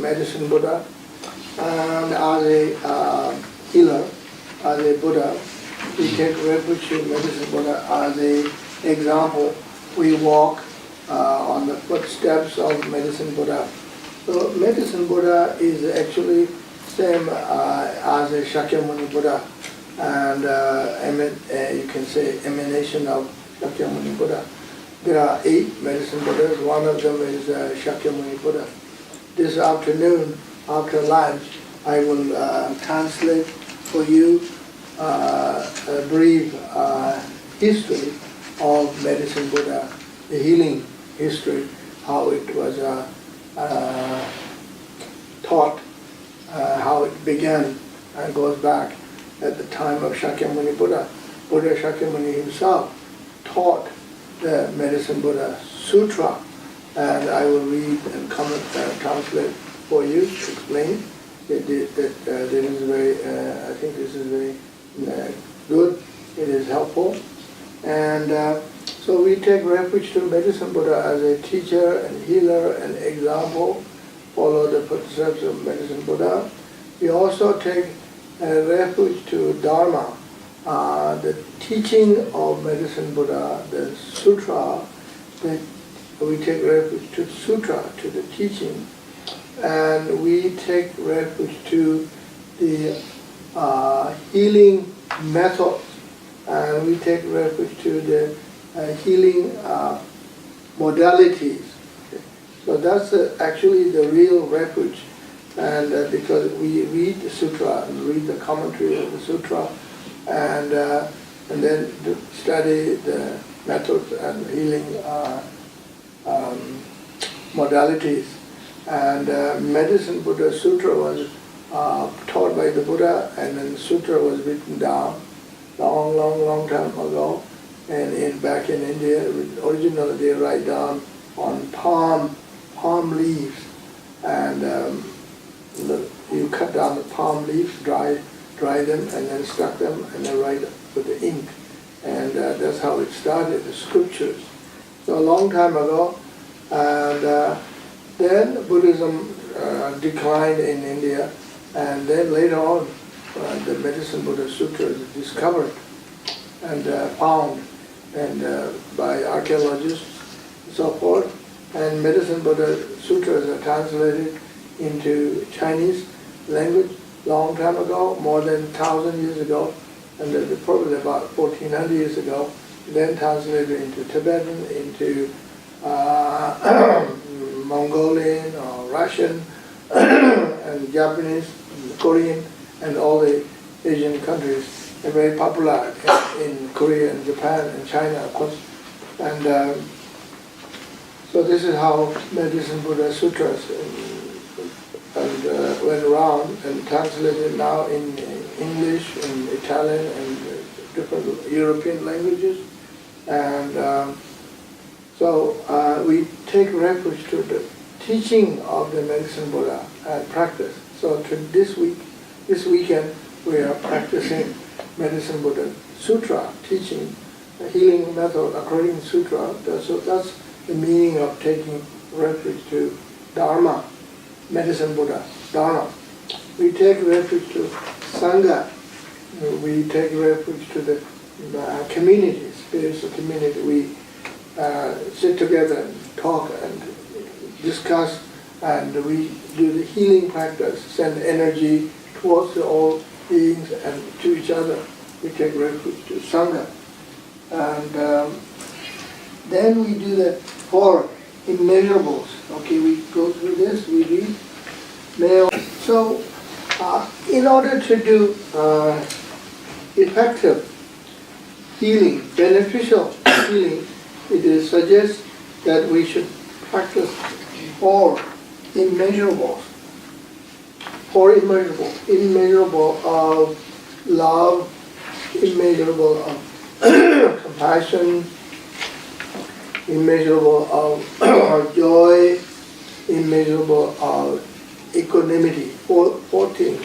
medicine Buddha, and as a healer, as a Buddha, we take refuge in medicine Buddha as an example. We walk on the footsteps of medicine Buddha. So medicine Buddha is actually same as a Shakyamuni Buddha, and you can say emanation of Shakyamuni Buddha. There are 8 medicine Buddhas. One of them is Shakyamuni Buddha. This afternoon, after lunch, I will translate for you a brief history of medicine Buddha, the healing history, how it was taught, how it began and goes back at the time of Shakyamuni Buddha. Buddha Shakyamuni himself taught the medicine Buddha Sutra, and I will read and comment and translate for you, explain that this is very, I think this is very good, it is helpful. And so we take refuge to medicine Buddha as a teacher and healer and example, follow the footsteps of medicine Buddha. We also take refuge to Dharma, the teaching of medicine Buddha, the sutra, we take refuge to sutra, to the teaching, and we take refuge to the healing methods, and we take refuge to the healing modalities. So that's actually the real refuge, and because we read the sutra and read the commentary of the sutra, and then study the methods and healing modalities. And medicine Buddha Sutra was taught by the Buddha, and then Sutra was written down long time ago, and back in India, originally they write down on palm leaves, and you cut down the palm leaves, dry them, and then stuck them, and then write with the ink, and that's how it started, the scriptures. So a long time ago, and then Buddhism declined in India, and then later on the medicine Buddha Sutra is discovered and found, and by archaeologists and so forth, and medicine Buddha Sutras are translated into Chinese language long time ago, more than 1,000 years ago, and probably about 1,400 years ago, then translated into Tibetan, into Mongolian or Russian, and Japanese, and Korean, and all the Asian countries. They're very popular in Korea and Japan and China, of course. And so this is how medicine Buddha Sutras went around and translated now in English, in Italian, and different European languages. And so we take refuge to the teaching of the medicine Buddha and practice. So this weekend, we are practicing medicine Buddha Sutra, teaching the healing method according to Sutra. So that's the meaning of taking refuge to Dharma, medicine Buddha, Dharma. We take refuge to Sangha. We take refuge to the community, spiritual community. We sit together and talk and discuss, and we do the healing practice, send energy towards all beings and to each other. We take refuge to Sangha. And then we do the 4 immeasurables. Okay, we go through this, we read. So, in order to do effective healing, beneficial healing, it is suggested that we should practice 4 immeasurables. 4 immeasurables. Immeasurable of love, immeasurable of compassion, immeasurable of joy, immeasurable of equanimity. 14.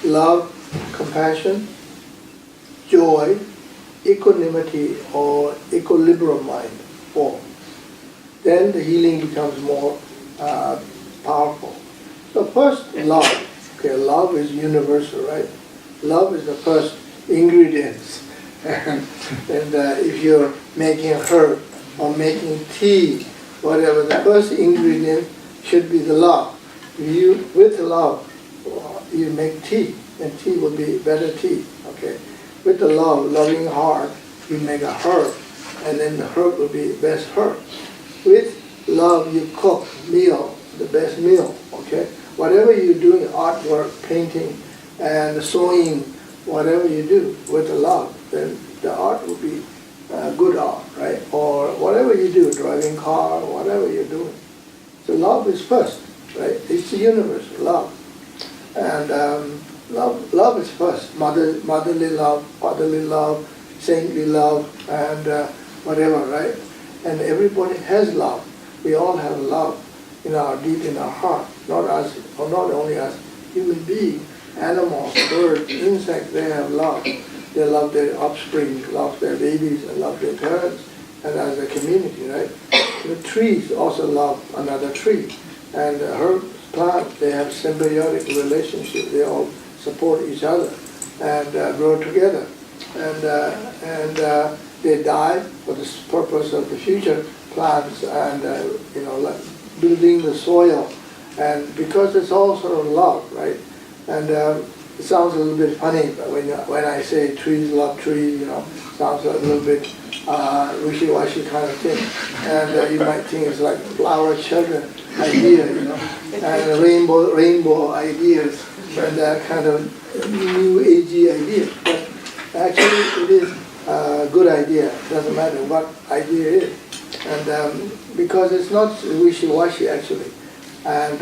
Love, compassion, joy, equanimity or equilibrium mind. 4. Then the healing becomes more powerful. So first, love. Okay, love is universal, right? Love is the first ingredients. And if you're making a herb or making tea, whatever, the first ingredient should be the love. With love, you make tea, and tea will be better tea. Okay, with the love, loving heart, you make a herb, and then the herb will be best herb. With love, you cook meal, the best meal. Okay, whatever you do, artwork, painting, and sewing, whatever you do with the love, then the art will be good art, right? Or whatever you do, driving car, whatever you're doing. So love is first, right? It's the universe, love. And love is first. Motherly love, fatherly love, saintly love, and whatever, right? And everybody has love. We all have love deep in our heart. Not us, or not only us, human beings, animals, birds, insects, they have love. They love their offspring, love their babies, and love their parents, and as a community, right? The trees also love another tree. And herbs, plants, they have symbiotic relationship. They all support each other and grow together. And they die for the purpose of the future plants and, like building the soil. And because it's all sort of love, right? And it sounds a little bit funny, but when I say trees love trees, sounds a little bit wishy-washy kind of thing. And you might think it's like flower children idea, and rainbow ideas, and that kind of new agey ideas. But actually, it is a good idea. It doesn't matter what idea it is, and because it's not wishy-washy actually, and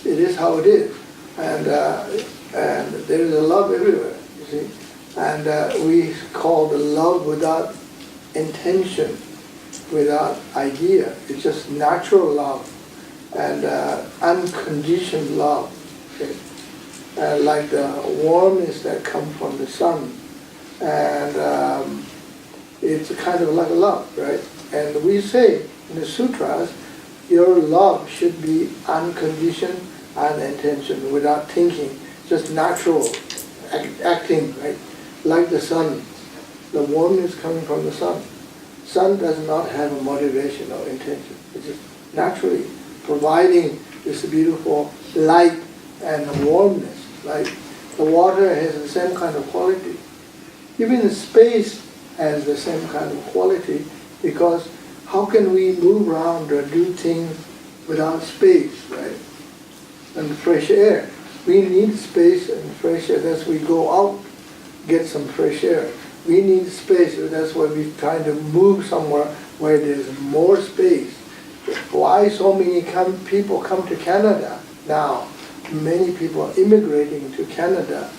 it is how it is, and there is a love everywhere. You see, and we call the love without intention, without idea. It's just natural love and unconditioned love. Okay? Like the warmness that comes from the sun. And it's kind of like a love, right? And we say in the sutras, your love should be unconditioned, unintentional, without thinking, just natural acting, right? Like the sun, the warmness coming from the sun. Sun does not have a motivation or intention. It's just naturally providing this beautiful light and warmness. Like the water has the same kind of quality. Even the space has the same kind of quality, because how can we move around or do things without space, right? And fresh air. We need space and fresh air. That's why we go out, get some fresh air. We need space. That's why we're trying to move somewhere where there's more space. Why so many people come to Canada now? Many people are immigrating to Canada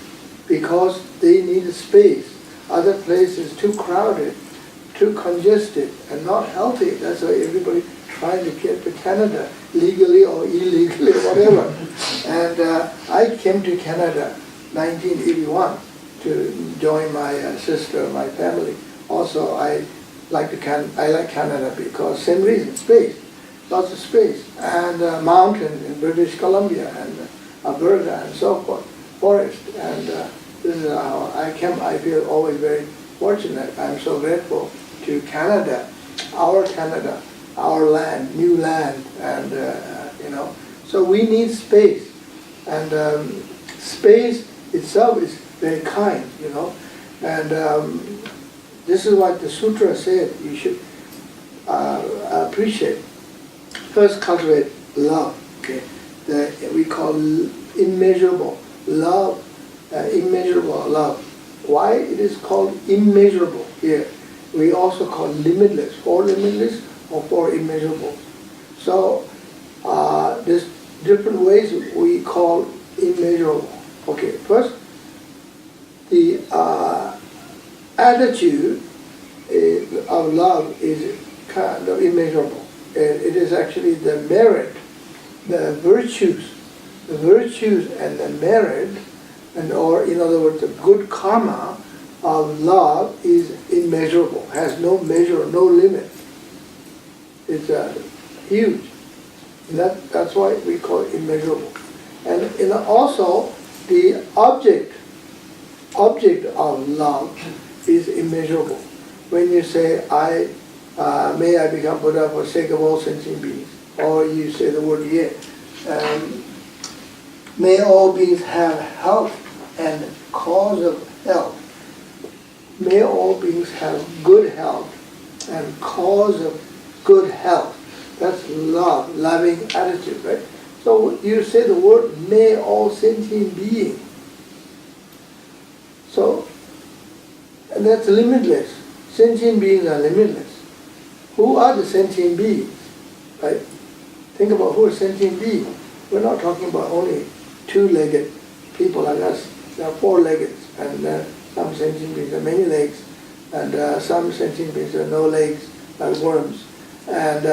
because they need space. Other places too crowded, too congested, and not healthy. That's why everybody trying to get to Canada, legally or illegally, whatever. And I came to Canada 1981 to join my sister, my family. Also, I like Canada because same reason, space, lots of space, and mountains in British Columbia and Alberta and so forth, forest. And this is how I came. I feel always very fortunate. I'm so grateful to Canada, our land, new land, and So we need space, and space itself is very kind, and this is what the sutra said. You should appreciate. First, cultivate love. Okay, we call immeasurable love. Immeasurable love. Why it is called immeasurable here? We also call limitless, four limitless or four immeasurable. So there's different ways we call immeasurable. Okay, first, the attitude of love is kind of immeasurable. It is actually the merit, the virtues and the merit, or in other words, the good karma of love is immeasurable, has no measure, no limit. It's huge. And that's why we call it immeasurable. And also the object of love is immeasurable. When you say, may I become Buddha for the sake of all sentient beings, or you say the word ye, may all beings have health and cause of health. May all beings have good health and cause of good health. That's love, loving attitude, right? So you say the word, may all sentient beings. So, and that's limitless. Sentient beings are limitless. Who are the sentient beings, right? Think about who are sentient beings. We're not talking about only two-legged people like us. There are four-leggeds, and some sentient beings have many legs, and some sentient beings have no legs, like worms, and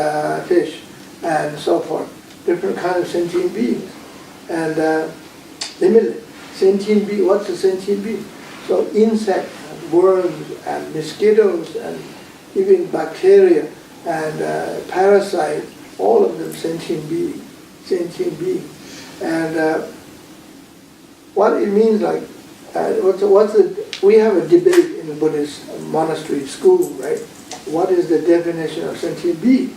fish, and so forth. Different kinds of sentient beings. And limited. Sentient being, what's a sentient being? So insects, and worms, and mosquitoes, and even bacteria, and parasites, all of them sentient beings. And what it means, like, we have a debate in the Buddhist monastery school, right? What is the definition of sentient being?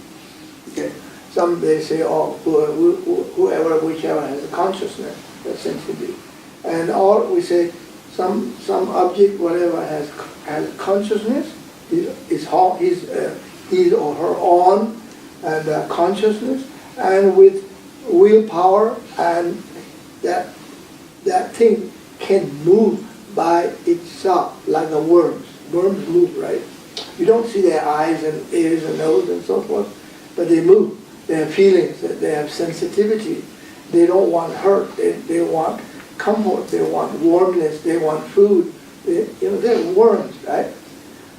Okay. Some they say, oh, whoever, whichever has a consciousness, that's sentient being. And or we say some object, whatever has consciousness, is his or her own and consciousness, and with willpower, and that thing can move by itself, like the worms. Worms move, right? You don't see their eyes and ears and nose and so forth, but they move. They have feelings, they have sensitivity. They don't want hurt, they want comfort, they want warmness, they want food. They're worms, right?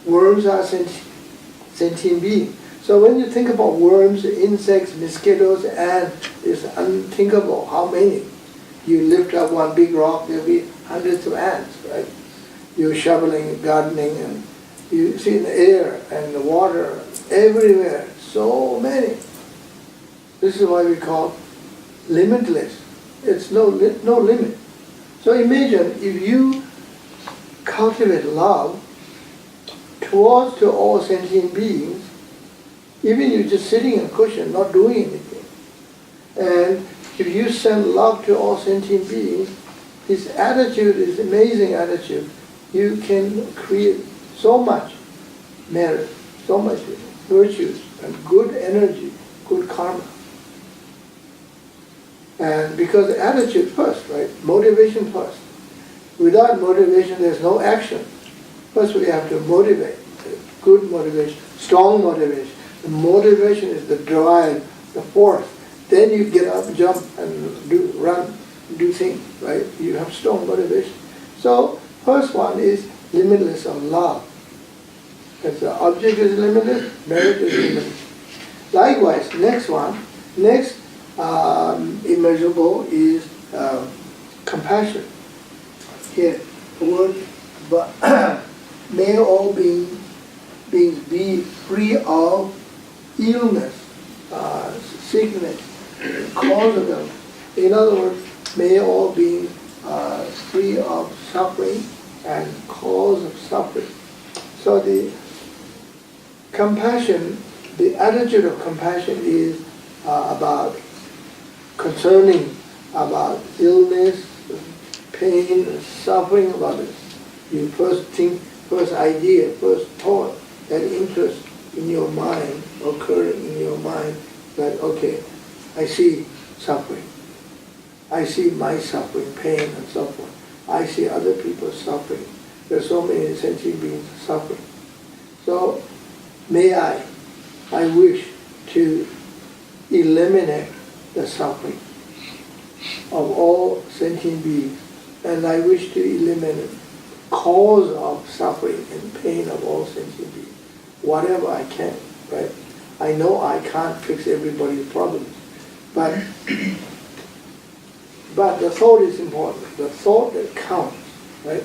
Worms are sentient beings. So when you think about worms, insects, mosquitoes, ants, it's unthinkable how many. You lift up one big rock, there'll be hundreds of ants, right? You're shoveling, gardening, and you see in the air and the water, everywhere, so many. This is why we call limitless. It's no limit. So imagine if you cultivate love towards to all sentient beings, even you're just sitting in a cushion, not doing anything. And if you send love to all sentient beings, this attitude is amazing attitude. You can create so much merit, so much virtues, and good energy, good karma. And because the attitude first, right? Motivation first. Without motivation, there's no action. First we have to motivate. Good motivation, strong motivation. The motivation is the drive, the force. Then you get up, jump, and run, do things, right? You have strong motivation. So first one is limitless of love. As the object is limitless, merit is limitless. Likewise, next immeasurable is compassion. Here, the word, may all beings be free of illness, sickness, cause of them. In other words, may all beings free of suffering and cause of suffering. So the compassion, the attitude of compassion is about concerning about illness, pain, suffering, about it. You first think, first idea, first thought, that interest in your mind, occurring in your mind, that, okay, I see suffering. I see my suffering, pain, and so forth. I see other people suffering. There's so many sentient beings suffering. So, may I wish to eliminate the suffering of all sentient beings, and I wish to eliminate cause of suffering and pain of all sentient beings, whatever I can, right? I know I can't fix everybody's problems, but the thought is important, the thought that counts, right?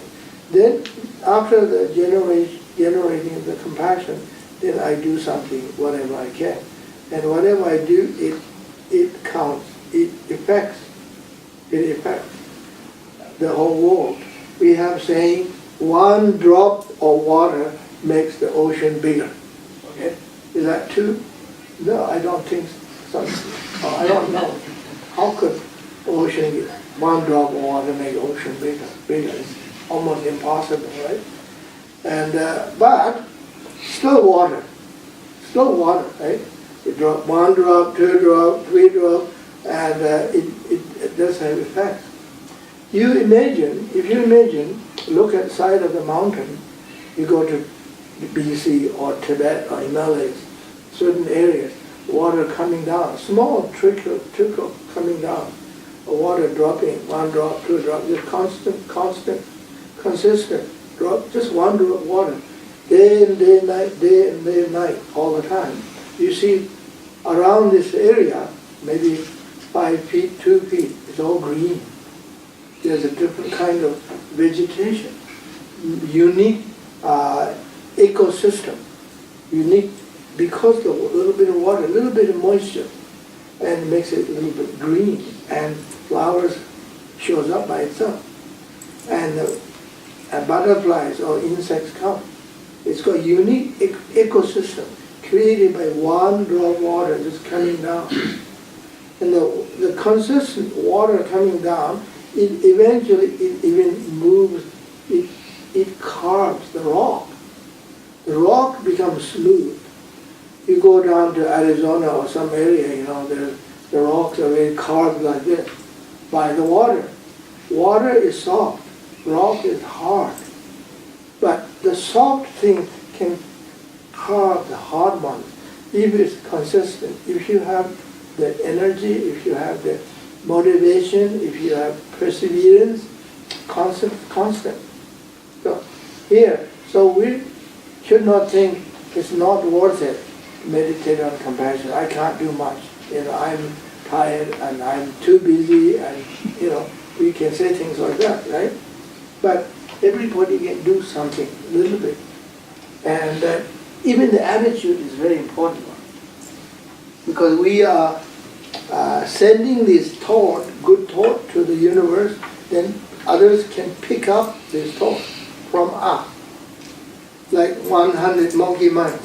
Then, after the generating the compassion, then I do something, whatever I can. And whatever I do, it counts, it affects It affects the whole world. We have saying, one drop of water makes the ocean bigger. Okay? Is that true? No, I don't think so. I don't know. How could ocean, one drop of water make the ocean bigger? It's almost impossible, right? And but still water, right? You drop one drop, two drop, three drop, and it does have effects. If you imagine, look at the side of the mountain, you go to BC or Tibet or Himalayas, certain areas, water coming down, small trickle coming down, water dropping, one drop, two drop, just constant, consistent drop, just one drop of water, day and day and night, all the time. You see around this area, maybe 5 feet, 2 feet, it's all green. There's a different kind of vegetation, unique ecosystem, unique because the little bit of water, a little bit of moisture, and it makes it a little bit green, and flowers shows up by itself, and butterflies or insects come. It's got a unique ecosystem created by one drop of water just coming down, and the consistent water coming down. It even moves, it carves the rock. The rock becomes smooth. You go down to Arizona or some area, the rocks are very carved like this by the water. Water is soft, rock is hard. But the soft thing can carve the hard ones if it's consistent. If you have the energy, if you have the motivation, if you have perseverance, constant. So we should not think it's not worth it to meditate on compassion. I can't do much. I'm tired and I'm too busy, and we can say things like that, right? But everybody can do something a little bit, and even the attitude is very important one, because we are sending this thought, good thought, to the universe, then others can pick up this thought from us. Like 100 monkey mind.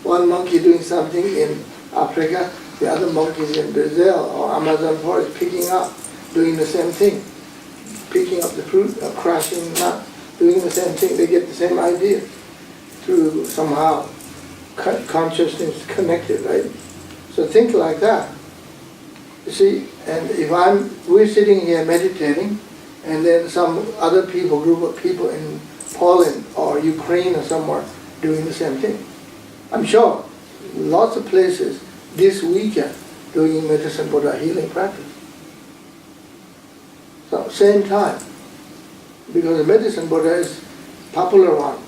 One monkey doing something in Africa, the other monkeys in Brazil or Amazon forest picking up, doing the same thing. Picking up the fruit, or crushing nuts, doing the same thing. They get the same idea through somehow consciousness connected, right? So think like that. You see, and if we're sitting here meditating, and then some other people, group of people in Poland or Ukraine or somewhere doing the same thing. I'm sure lots of places this weekend doing medicine Buddha healing practice. So same time, because the medicine Buddha is popular one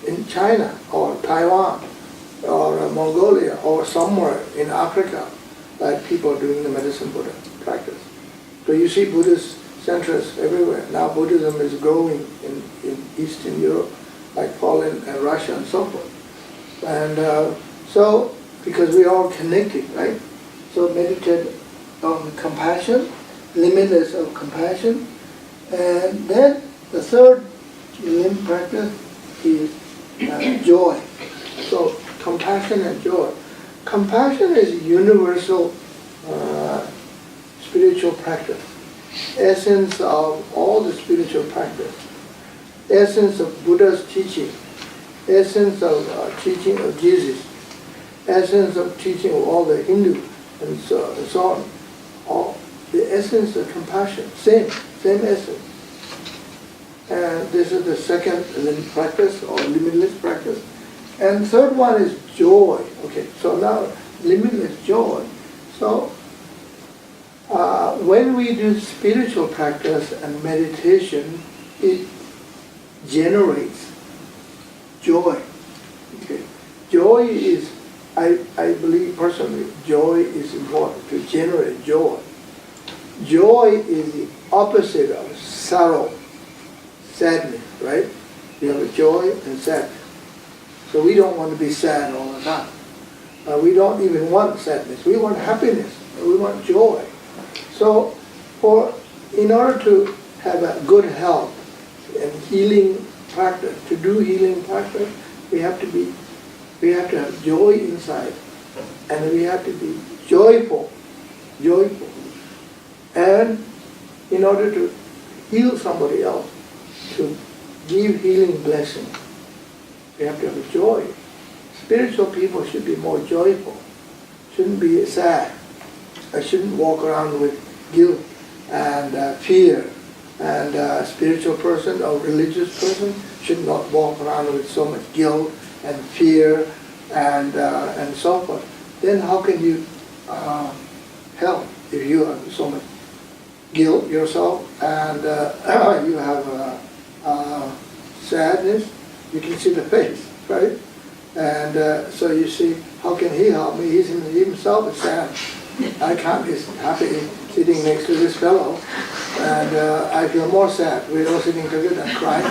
in China or Taiwan or Mongolia or somewhere in Africa, like people doing the medicine Buddha practice. So you see Buddhist centers everywhere. Now Buddhism is growing in Eastern Europe, like Poland and Russia and so forth. And so, because we're all connected, right? So meditate on compassion, limitless of compassion. And then the third limb practice is joy. So compassion and joy. Compassion is a universal spiritual practice. Essence of all the spiritual practice. Essence of Buddha's teaching. Essence of teaching of Jesus. Essence of teaching of all the Hindu and so on. All the essence of compassion. Same essence. And this is the second limb practice or limitless practice. And third one is joy. Okay, so now limitless joy. So when we do spiritual practice and meditation, it generates joy. Okay, joy is, I believe personally, joy is important to generate joy. Joy is the opposite of sorrow, sadness, right? You have a joy and sadness. So we don't want to be sad all the time. We don't even want sadness. We want happiness. We want joy. So So in order to have a good health and healing practice, to do healing practice, we have to have joy inside, and we have to be joyful. And in order to heal somebody else, to give healing blessing, we have to have joy. Spiritual people should be more joyful, shouldn't be sad. I shouldn't walk around with guilt and fear. And a spiritual person or religious person should not walk around with so much guilt and fear and so forth. Then how can you help if you have so much guilt yourself and you have sadness? You can see the face, right? And so you see, how can he help me? He himself is sad. I can't be happy sitting next to this fellow, and I feel more sad. We're all sitting together and crying,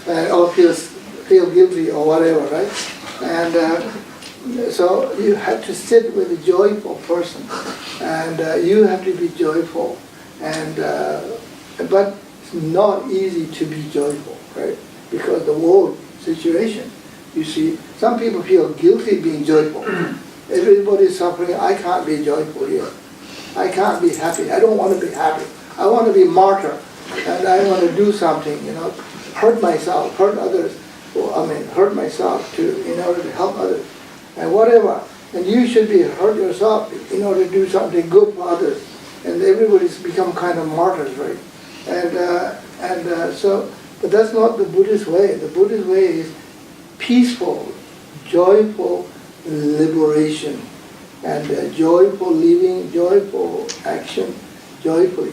and all feel guilty or whatever, right? And so you have to sit with a joyful person, and you have to be joyful, and but it's not easy to be joyful, right? Because the world situation, you see, some people feel guilty being joyful. Everybody's suffering. I can't be joyful here. I can't be happy. I don't want to be happy. I want to be martyr, and I want to do something, hurt myself, hurt others. Hurt myself in order to help others, and whatever. And you should be hurt yourself in order to do something good for others. And everybody's become kind of martyrs, right? But that's not the Buddhist way. The Buddhist way is peaceful, joyful liberation, and joyful living, joyful action, joyfully.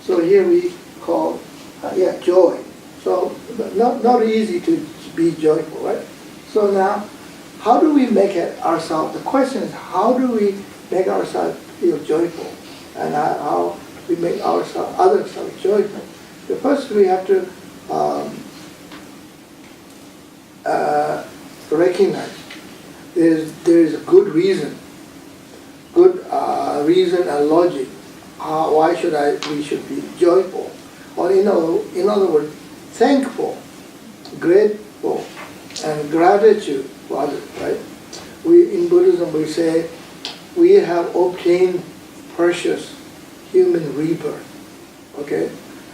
So here we call, joy. So not easy to be joyful, right? So now, how do we make it ourselves? The question is, how do we make ourselves feel joyful, and how we make ourselves, others joyful? The first we have to recognize there is a good reason and logic. Why we should be joyful, or in other words, thankful, grateful, and gratitude for others. Right? In Buddhism we say we have obtained precious human rebirth. Okay,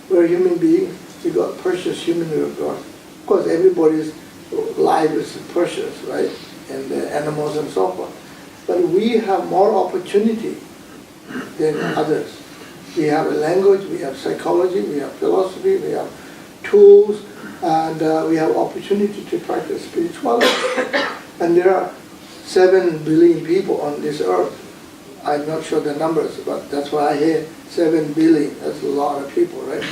we're human beings. We got precious human rebirth. Of course, everybody's life is precious, right? And the animals and so forth. But we have more opportunity than others. We have a language, we have psychology, we have philosophy, we have tools, and we have opportunity to practice spirituality. And there are 7 billion people on this earth. I'm not sure the numbers, but that's what I hear, 7 billion. That's a lot of people, right?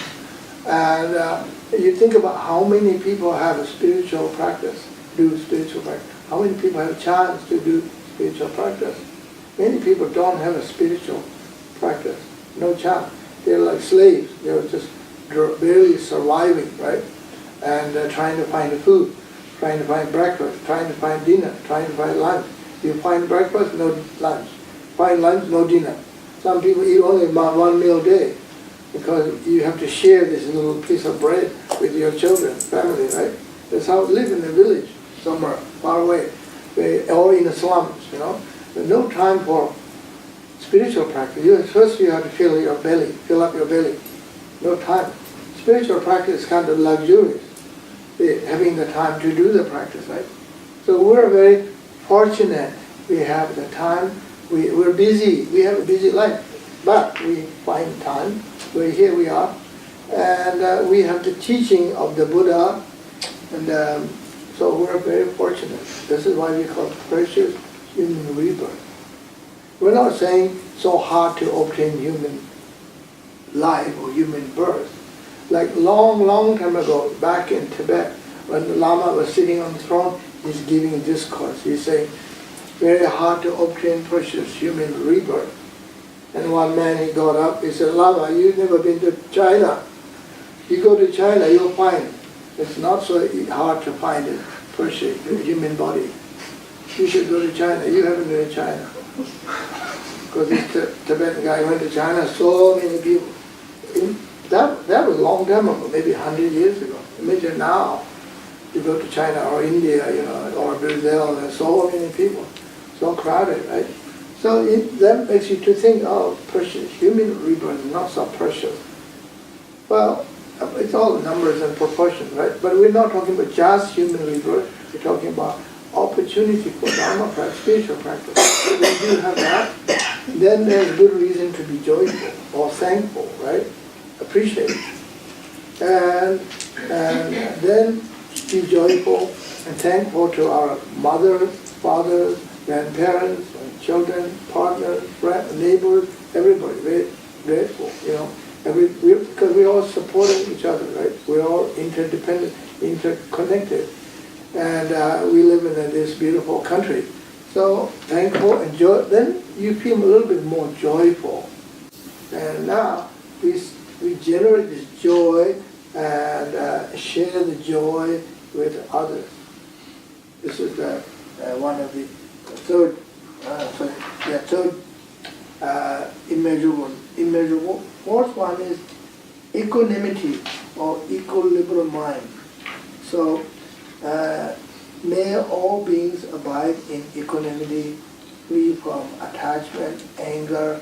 And you think about how many people have a spiritual practice, do spiritual practice. How many people have a chance to do spiritual practice? Many people don't have a spiritual practice, no chance. They're like slaves. They're just barely surviving, right? And trying to find food, trying to find breakfast, trying to find dinner, trying to find lunch. You find breakfast, no lunch. Find lunch, no dinner. Some people eat only about 1 meal a day because you have to share this little piece of bread with your children, family, right? That's how it live in the village, somewhere far away, or in the slums, There's no time for spiritual practice. First you have to fill up your belly. No time. Spiritual practice is kind of luxurious, having the time to do the practice, right? So we're very fortunate. We have the time. We're busy. We have a busy life, but we find time. Here we are, and we have the teaching of the Buddha, and so we're very fortunate. This is why we call precious human rebirth. We're not saying so hard to obtain human life or human birth. Like long time ago, back in Tibet, when the Lama was sitting on the throne, he's giving a discourse. He's saying, very hard to obtain precious human rebirth. And one man, he got up, he said, Lama, you've never been to China. You go to China, you'll find it's not so hard to find a precious human body. You should go to China. You haven't been to China. because this Tibetan guy went to China, so many people. That was a long time ago, maybe 100 years ago. Imagine now, you go to China or India, or Brazil, there's so many people, so crowded, right? So that makes you to think, oh, precious, human rebirth is not so precious. Well, it's all numbers and proportions, right? But we're not talking about just human rebirth. We're talking about opportunity for Dharma practice, spiritual practice. If we do have that, then there's good reason to be joyful or thankful, right? Appreciate it. And then be joyful and thankful to our mothers, fathers, grandparents, and children, partners, friends, neighbors, everybody. Very grateful, because we're all supporting each other, right? We're all interdependent, interconnected, and we live in this beautiful country. So thankful and joy. Then you feel a little bit more joyful, and now we generate this joy and share the joy with others. This is one of the third immeasurable. Fourth one is equanimity or equilibrium mind. So may all beings abide in equanimity, free from attachment, anger,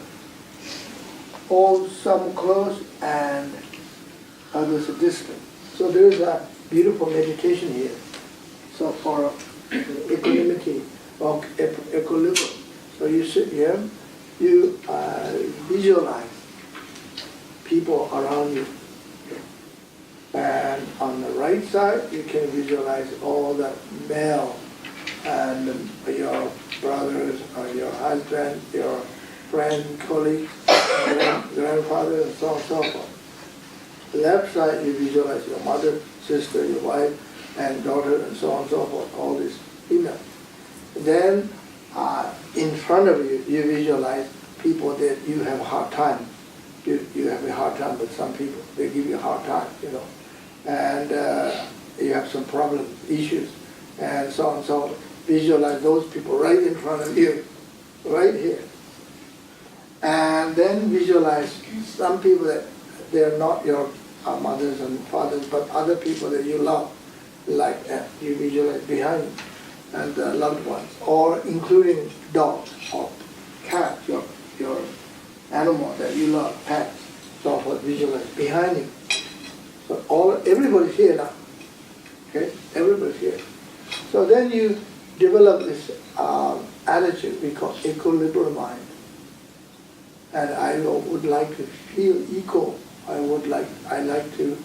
all some close and others distant. So there is a beautiful meditation here. So for equanimity or equilibrium. So you sit here, you visualize people around you. And on the right side, you can visualize all the male and your brothers or your husband, your friend, colleagues, grandfather, and so on and so forth. Left side, you visualize your mother, sister, your wife, and daughter, and so on and so forth, all these females. Then, in front of you, you visualize people that you have a hard time. You have a hard time with some people. They give you a hard time, and you have some problems, issues, and so on and so on. Visualize those people right in front of you, right here. And then visualize some people that they're not your mothers and fathers, but other people that you love, like you visualize behind you, and loved ones, or including dogs or cats, your animal that you love, pets, so forth, visualize behind you. So everybody's here now. Okay, everybody's here. So then you develop this attitude we call equilibrium mind. And I would like to feel equal. I like to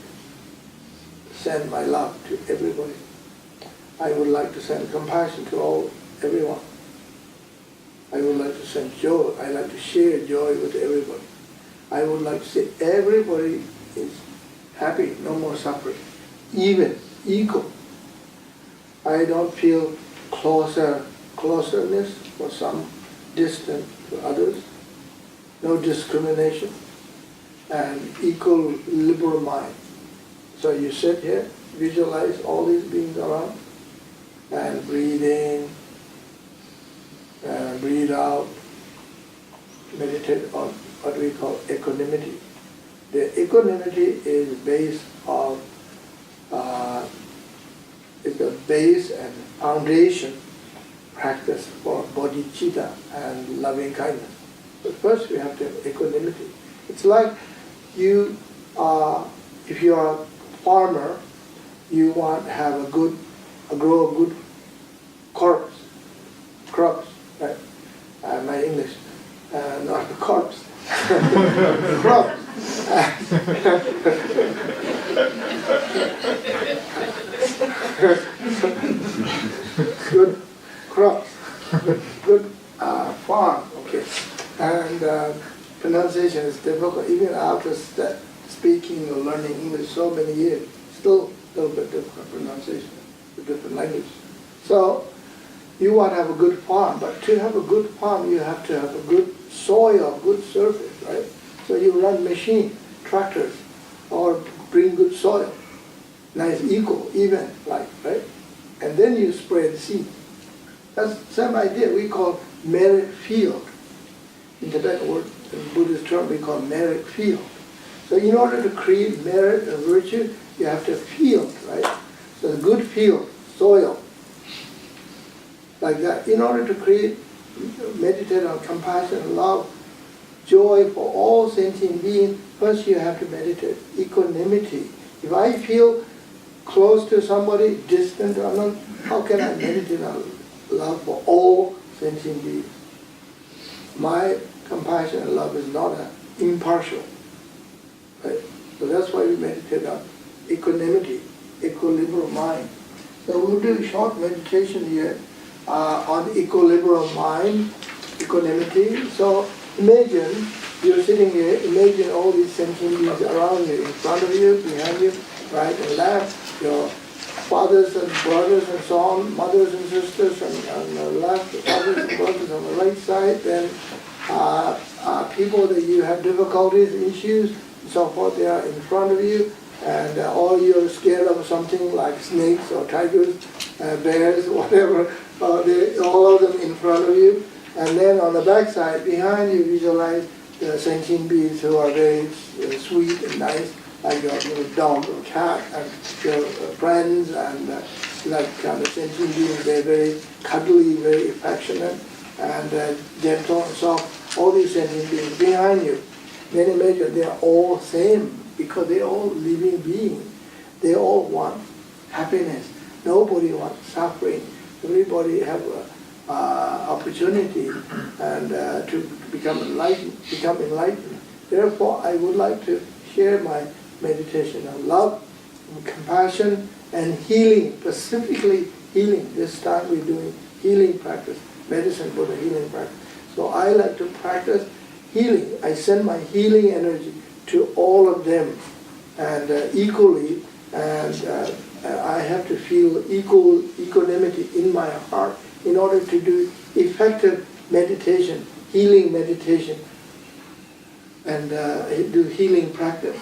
send my love to everybody. I would like to send compassion to everyone. I would like to send joy. I like to share joy with everybody. I would like to say everybody is happy, no more suffering. Even, equal. I don't feel closeness for some, distant to others. No discrimination. And equilibrium mind. So you sit here, visualize all these beings around, and breathe in, and breathe out, meditate on what we call equanimity. The equanimity is based on, is the base and foundation practice for bodhicitta and loving kindness. But first we have to have equanimity. It's like you if you are a farmer, you want to grow a good crops, right? My English, not corpse, crops. Good crops, good farm, okay. And pronunciation is difficult, even after speaking or learning English so many years, still a little bit difficult pronunciation, a different language. So you want to have a good farm, but to have a good farm, you have to have a good soil, good surface, right? So you run machine, tractors, or bring good soil, nice, equal, even, right? And then you spray the seed. That's the same idea we call merit field. in Tibetan word, in Buddhist term, we call merit field. So in order to create merit and virtue, you have to field, right? So the good field, soil, like that. In order to create, meditate on compassion, love, joy for all sentient beings, first you have to meditate equanimity. If I feel close to somebody, distant or not, how can I meditate on love for all sentient beings? My compassion and love is not impartial. Right? So that's why we meditate on equanimity, equilibrium mind. So we'll do a short meditation here on equilibrium mind, equanimity. So imagine you're sitting here, imagine all these sentient beings around you, in front of you, behind you, right and left, your fathers and brothers and so on, mothers and sisters on the left, fathers and brothers on the right side, then people that you have difficulties, issues, and so forth, they are in front of you, and or you're scared of something like snakes or tigers, bears, whatever, all of them in front of you. And then on the back side, behind you, visualize the sentient beings who are very sweet and nice, like your dog or cat, and your friends, and like kind of sentient beings. They're very cuddly, very affectionate, and gentle and soft. All these sentient beings behind you. Then imagine they are all same, because they're all living beings. They all want happiness. Nobody wants suffering. Everybody have opportunity and to become enlightened. Therefore, I would like to share my meditation on love, and compassion, and healing, specifically healing. This time we're doing healing practice, medicine for the healing practice. So I like to practice healing. I send my healing energy to all of them, and equally, and I have to feel equanimity in my heart in order to do effective meditation, healing meditation, and do healing practice.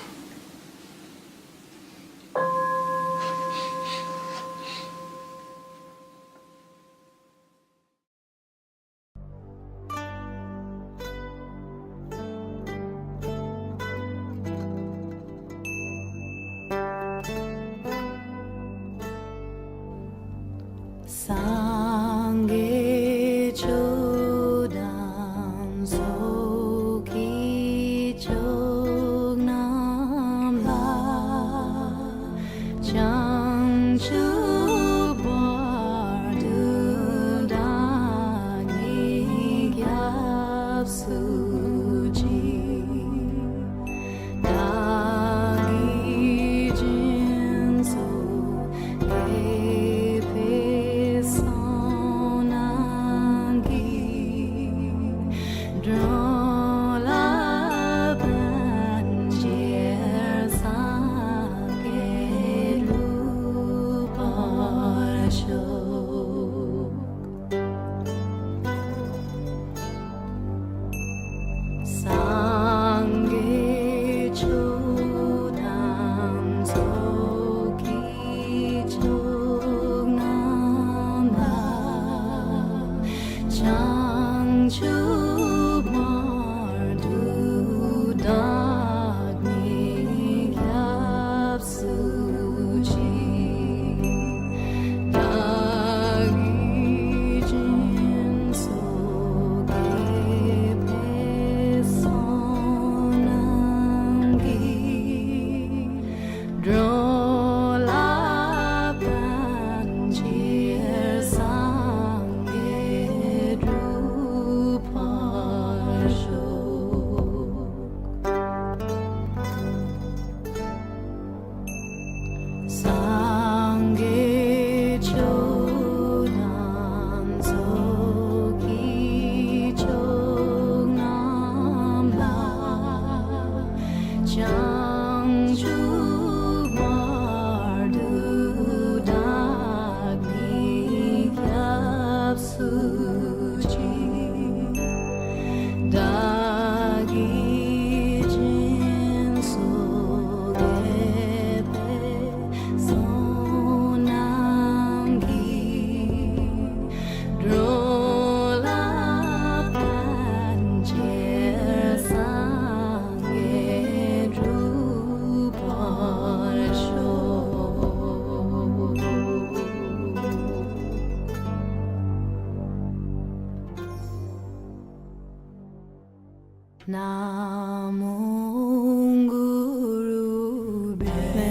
May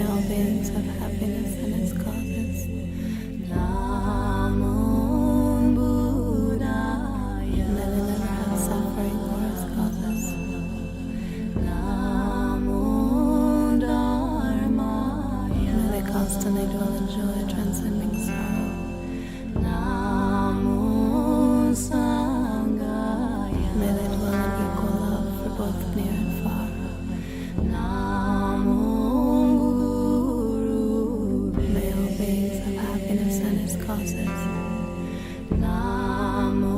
all beings have happiness and its causes. Namo Buddhaya. May they never have suffering or its causes. Namo Dharmaya. May they constantly dwell in joy, transcending sorrow. Namo Sangaya. May they dwell in equal love for both near and far. Namo Guru. May all beings have happiness and its causes. Namo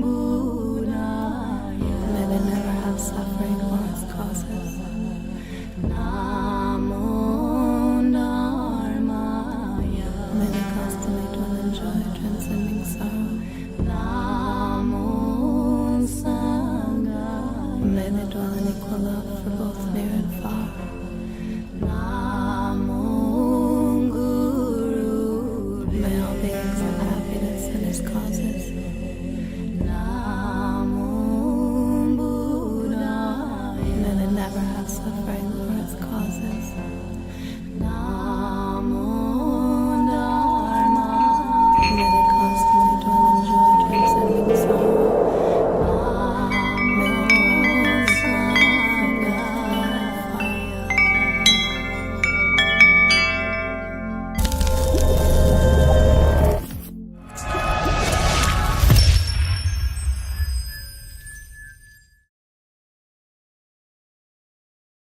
Buddhaya. May they never have suffering or its causes. Namo Dharmaya. May they constantly dwell in joy, transcending sorrow. Namo Sangaya. May they dwell in equal love for both near and far. Namo Guru. May all beings have happiness and its causes. Namo Buddhaya. May they never have suffering or its causes. Namo